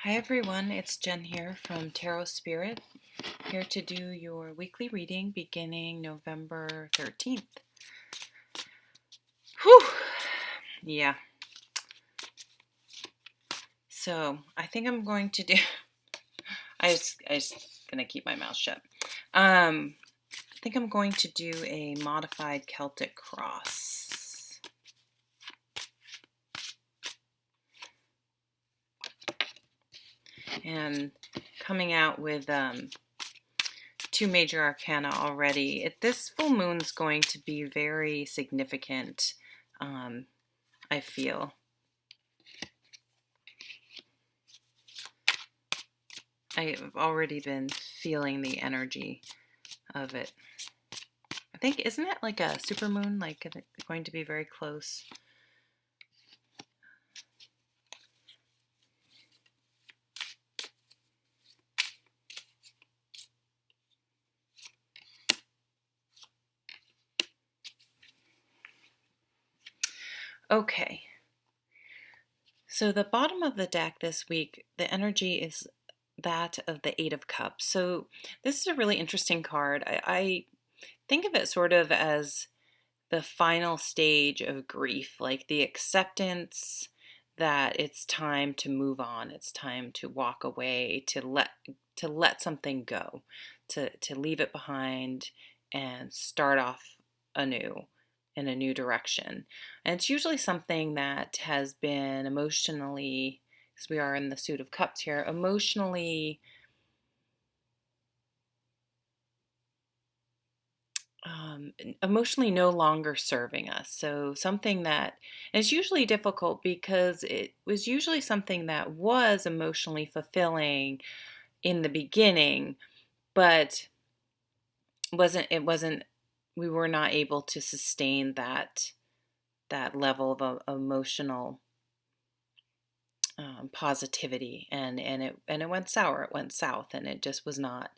Hi everyone, it's Jen here from Tarot Spirit, here to do your weekly reading beginning November 13th. Whew! Yeah. So I think I'm going to do, I just gonna keep my mouth shut. I think I'm going to do a modified Celtic cross. And coming out with two major arcana already. This full moon's going to be very significant, I feel. I've already been feeling the energy of it. I think, isn't it like a supermoon, like going to be very close? Okay. So the bottom of the deck this week, the energy is that of the Eight of Cups. So this is a really interesting card. I think of it sort of as the final stage of grief, like the acceptance that it's time to move on, it's time to walk away, to let something go, to leave it behind and start off anew in a new direction. And it's usually something that has been emotionally, because we are in the Suit of Cups here, emotionally no longer serving us. So something that is usually difficult because it was usually something that was emotionally fulfilling in the beginning, but it wasn't we were not able to sustain that level of emotional positivity, and it went sour, it went south, and it just was not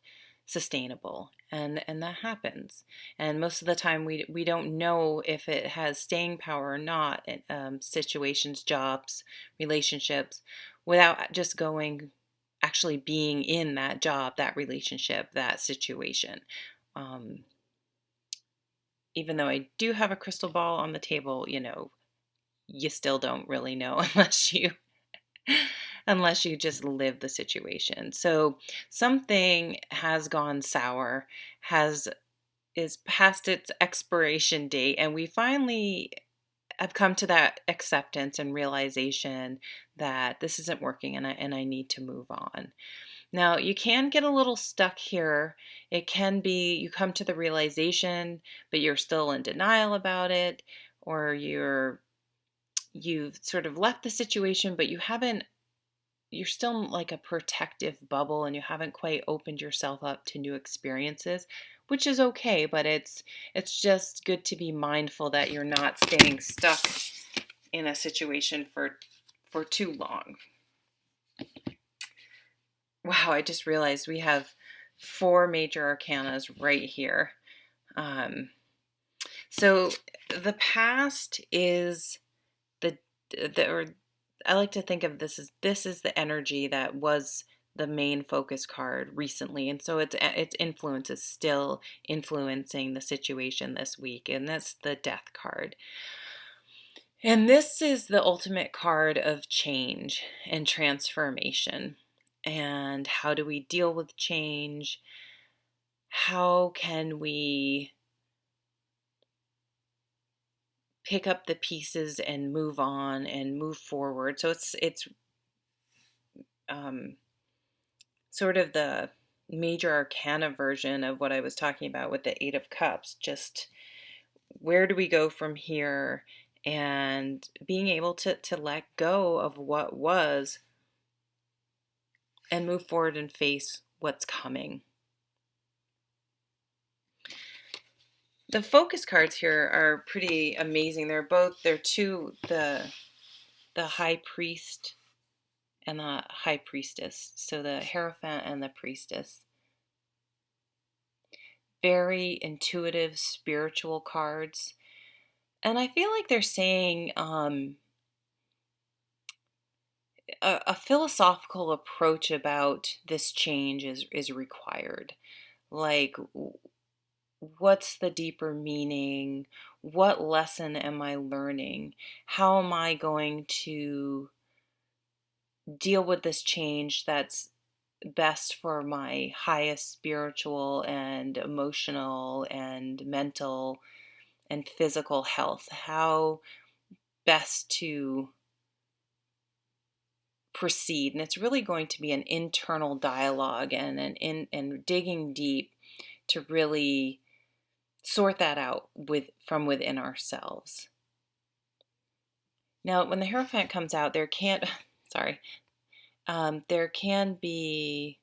sustainable, and that happens. And most of the time we don't know if it has staying power or not in situations, jobs, relationships, without just going, actually being in that job, that relationship, that situation. um, Even though I do have a crystal ball on the table, you still don't really know unless you just live the situation. So something has gone sour, has is past its expiration date, and we finally have come to that acceptance and realization that this isn't working, and I need to move on. Now, you can get a little stuck here. It can be you come to the realization, but you're still in denial about it, or you've sort of left the situation, but you're still in like a protective bubble, and you haven't quite opened yourself up to new experiences, which is okay, but it's just good to be mindful that you're not staying stuck in a situation for too long. Wow, I just realized we have four major arcanas right here. So the past is or I like to think of this is the energy that was the main focus card recently, and so its influence is still influencing the situation this week, and that's the Death card. And this is the ultimate card of change and transformation. And how do we deal with change? How can we pick up the pieces and move on and move forward? So it's um, sort of the major arcana version of what I was talking about with the Eight of Cups. Just where do we go from here? And being able to let go of what was and move forward and face what's coming. The focus cards here are pretty amazing. They're two, the High Priest and the High Priestess. So the Hierophant and the Priestess. Very intuitive, spiritual cards. And I feel like they're saying, a philosophical approach about this change is required. Like, what's the deeper meaning? What lesson am I learning? How am I going to deal with this change that's best for my highest spiritual and emotional and mental and physical health? How best to proceed? And it's really going to be an internal dialogue and and digging deep to really sort that out from within ourselves. Now, when the Hierophant comes out, there can't, sorry, there can be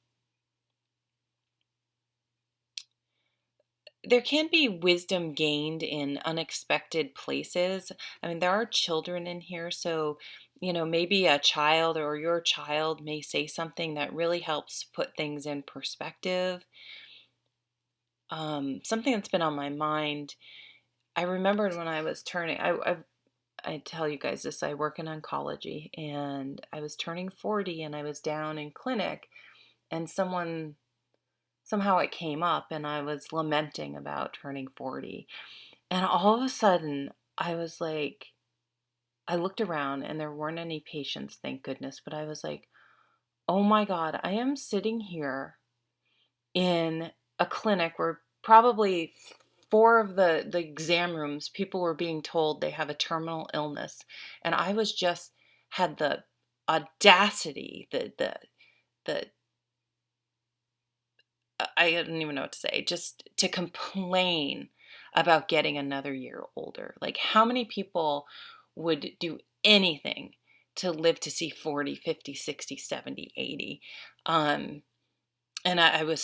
wisdom gained in unexpected places. I mean, there are children in here, so maybe a child or your child may say something that really helps put things in perspective. Something that's been on my mind. I remembered when I was turning. I tell you guys this. I work in oncology, and I was turning 40, and I was down in clinic, and somehow it came up, and I was lamenting about turning 40. And all of a sudden, I was like, I looked around and there weren't any patients, thank goodness. But I was like, oh my God, I am sitting here in a clinic where probably four of the exam rooms, people were being told they have a terminal illness. And I was just had the audacity, the I don't even know what to say, just to complain about getting another year older. Like, how many people would do anything to live to see 40, 50, 60, 70, 80? And I was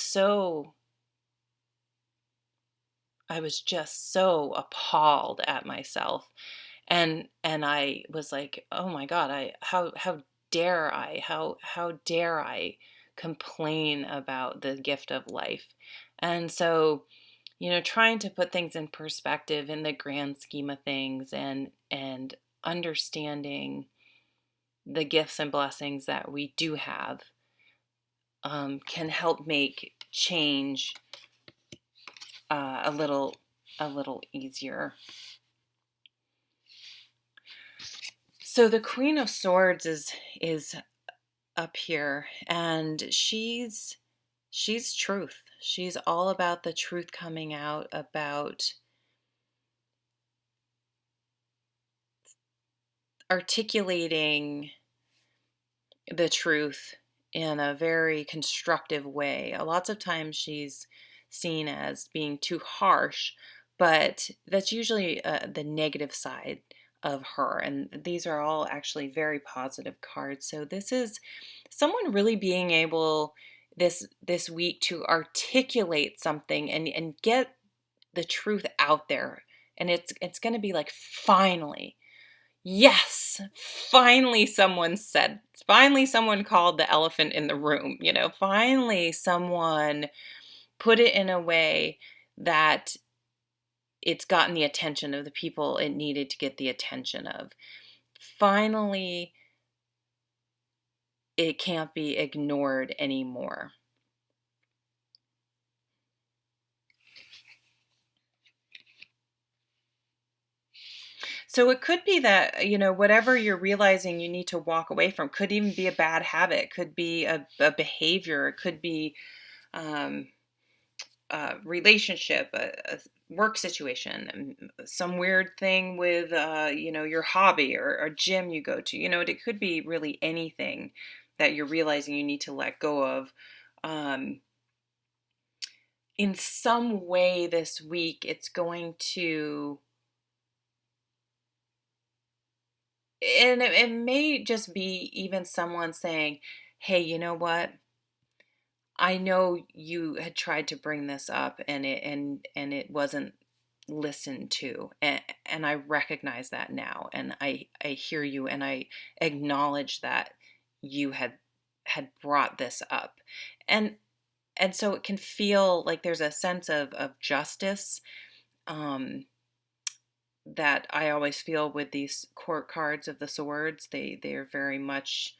just so appalled at myself. And I was like, oh my God, how dare I, how dare I complain about the gift of life? And so, trying to put things in perspective in the grand scheme of things, and understanding the gifts and blessings that we do have, can help make change a little easier. So the Queen of Swords is up here, and she's truth. She's all about the truth coming out, about articulating the truth in a very constructive way. Lots of times she's seen as being too harsh, but that's usually the negative side of her. And these are all actually very positive cards. So this is someone really being able this week to articulate something and get the truth out there. And it's going to be like, finally, yes, finally someone called the elephant in the room, finally someone put it in a way that it's gotten the attention of the people it needed to get the attention of. Finally, it can't be ignored anymore. So it could be that, whatever you're realizing you need to walk away from could even be a bad habit, could be a behavior, it could be a relationship, a work situation, some weird thing with, your hobby or a gym you go to. It could be really anything that you're realizing you need to let go of. In some way this week, it's going to, and it may just be even someone saying, hey, you know what? I know you had tried to bring this up, and it wasn't listened to, and I recognize that now, and I hear you, and I acknowledge that you had brought this up. And so it can feel like there's a sense of justice, that I always feel with these court cards of the swords. They're very much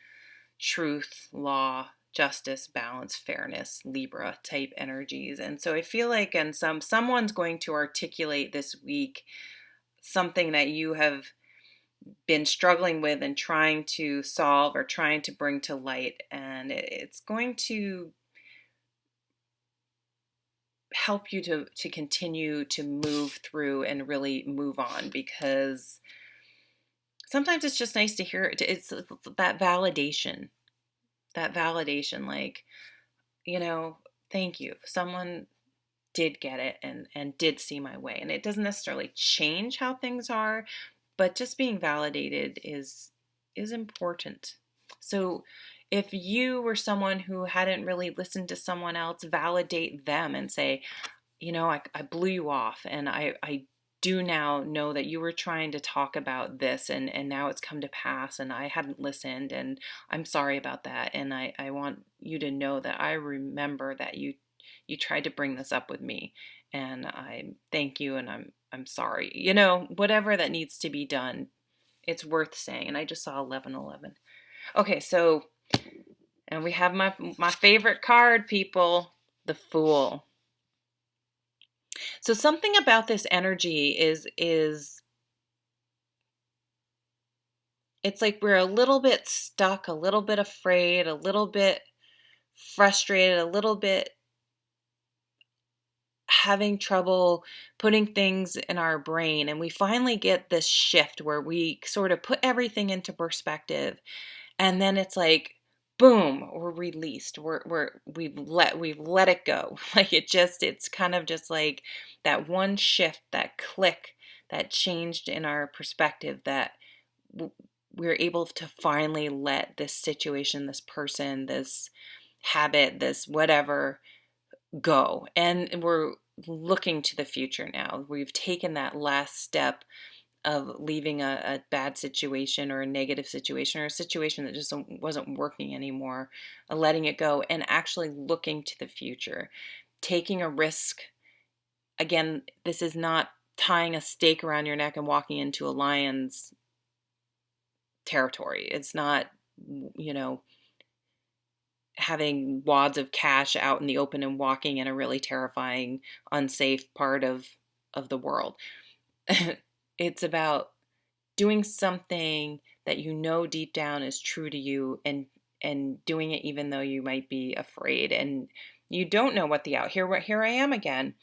truth, law, justice, balance, fairness, Libra type energies. And so I feel like someone's going to articulate this week something that you have been struggling with and trying to solve or trying to bring to light, and it's going to help you to continue to move through and really move on, because sometimes it's just nice to hear it. It's that validation, like, you know, thank you, someone did get it and did see my way. And it doesn't necessarily change how things are, but just being validated is important. So if you were someone who hadn't really listened to someone else, validate them and say, I blew you off, and I do now know that you were trying to talk about this, and now it's come to pass, and I hadn't listened, and I'm sorry about that. And I want you to know that I remember that you tried to bring this up with me, and I thank you, and I'm sorry. Whatever that needs to be done, it's worth saying. And I just saw 1111. Okay, so, and we have my favorite card, people, the Fool. So something about this energy is it's like we're a little bit stuck, a little bit afraid, a little bit frustrated, a little bit having trouble putting things in our brain, and we finally get this shift where we sort of put everything into perspective, and then it's like, boom, we're released. We've let it go. Like it's kind of just like that one shift, that click that changed in our perspective, that we're able to finally let this situation, this person, this habit, this whatever go. And we're looking to the future now. We've taken that last step of leaving a bad situation or a negative situation or a situation that just wasn't working anymore, letting it go and actually looking to the future, taking a risk. Again, this is not tying a stake around your neck and walking into a lion's territory. It's not, having wads of cash out in the open and walking in a really terrifying, unsafe part of the world. It's about doing something that deep down is true to you, and doing it even though you might be afraid and you don't know what here I am again.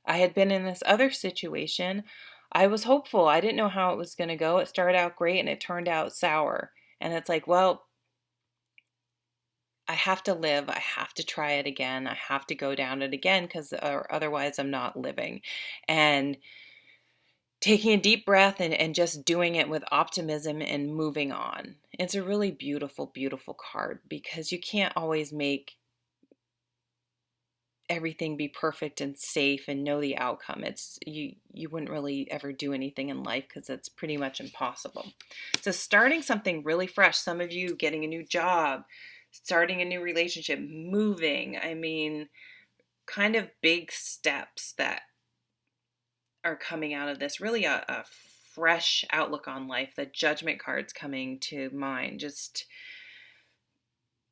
I had been in this other situation. I was hopeful. I didn't know how it was going to go. It started out great and it turned out sour. And it's like, well, I have to live. I have to try it again. I have to go down it again, because otherwise I'm not living. And taking a deep breath and just doing it with optimism and moving on. It's a really beautiful, beautiful card, because you can't always make everything be perfect and safe and know the outcome. It's you wouldn't really ever do anything in life, because it's pretty much impossible. So starting something really fresh, some of you getting a new job, starting a new relationship, moving, kind of big steps that are coming out of this. Really a fresh outlook on life. The Judgment card's coming to mind. Just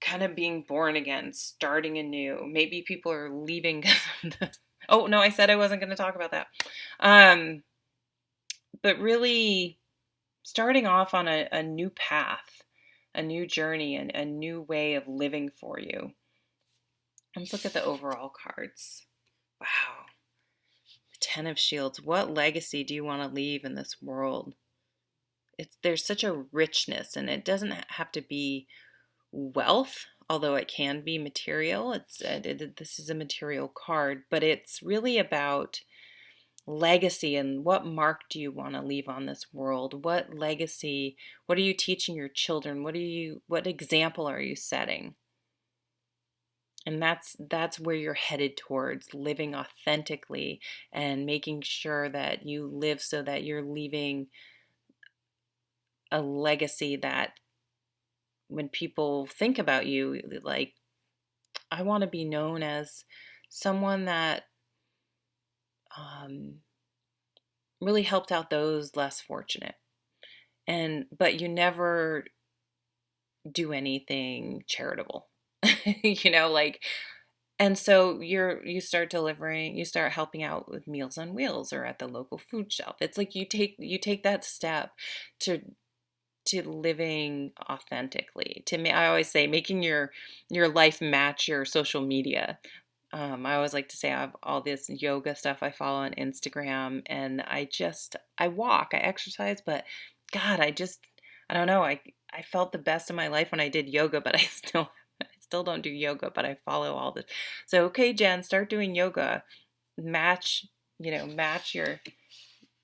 kind of being born again, starting anew. Maybe people are leaving. Oh, no, I said I wasn't going to talk about that. But really starting off on a new path, a new journey, and a new way of living for you. Let's look at the overall cards. Wow. The Ten of Shields. What legacy do you want to leave in this world? There's such a richness, and it doesn't have to be wealth, although it can be material. This is a material card, but it's really about legacy and what mark do you want to leave on this world? What legacy? What are you teaching your children? What example are you setting? And that's where you're headed towards, living authentically and making sure that you live so that you're leaving a legacy that when people think about you, like, I want to be known as someone that really helped out those less fortunate. But you never do anything charitable. You know, like, and so you start delivering, you start helping out with Meals on Wheels or at the local food shelf. It's like you take that step to living authentically. To me, I always say making your life match your social media. I always like to say I have all this yoga stuff I follow on Instagram, and I walk, I exercise, but God, I don't know. I felt the best of my life when I did yoga, but I still don't do yoga, but I follow all this. So okay, Jen, start doing yoga. Match, match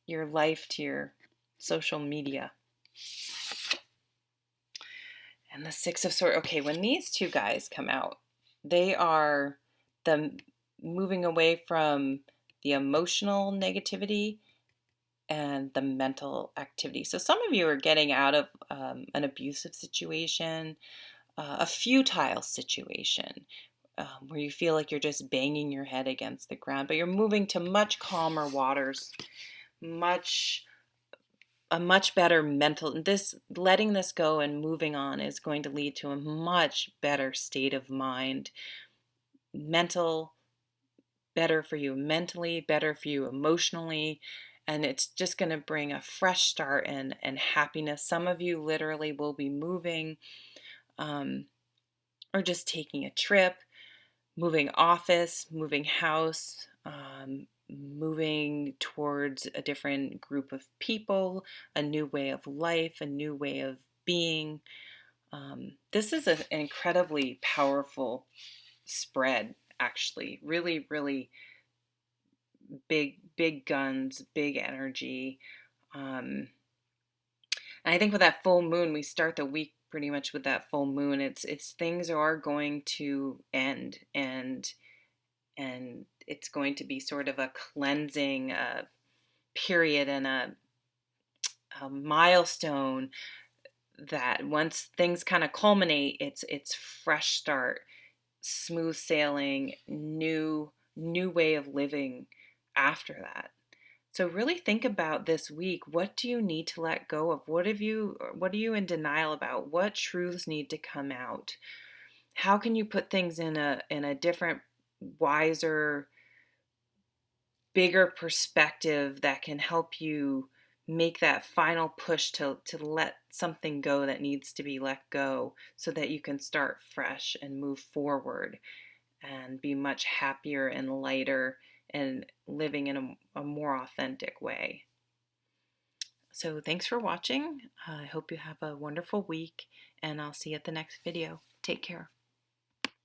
your life to your social media. And the Six of Swords. Okay, when these two guys come out, they are the moving away from the emotional negativity and the mental activity. So some of you are getting out of an abusive situation, a futile situation, where you feel like you're just banging your head against the ground, but you're moving to much calmer waters, much a much better mental, this letting this go and moving on is going to lead to a much better state of mind. Mental, better for you mentally, better for you emotionally, and it's just going to bring a fresh start and happiness. Some of you literally will be moving, um, or just taking a trip, moving office, moving house, moving towards a different group of people, a new way of life, a new way of being. This is an incredibly powerful spread, actually. Really, really big guns, big energy. And I think with that full moon, we start the week pretty much with that full moon. It's things are going to end, and it's going to be sort of a cleansing period and a milestone that once things kind of culminate, it's fresh start, smooth sailing, new way of living after that. So really think about this week. What do you need to let go of? What are you in denial about? What truths need to come out? How can you put things in a different, wiser, bigger perspective that can help you make that final push to let something go that needs to be let go so that you can start fresh and move forward and be much happier and lighter and living in a more authentic way. So thanks for watching. I hope you have a wonderful week, and I'll see you at the next video. Take care.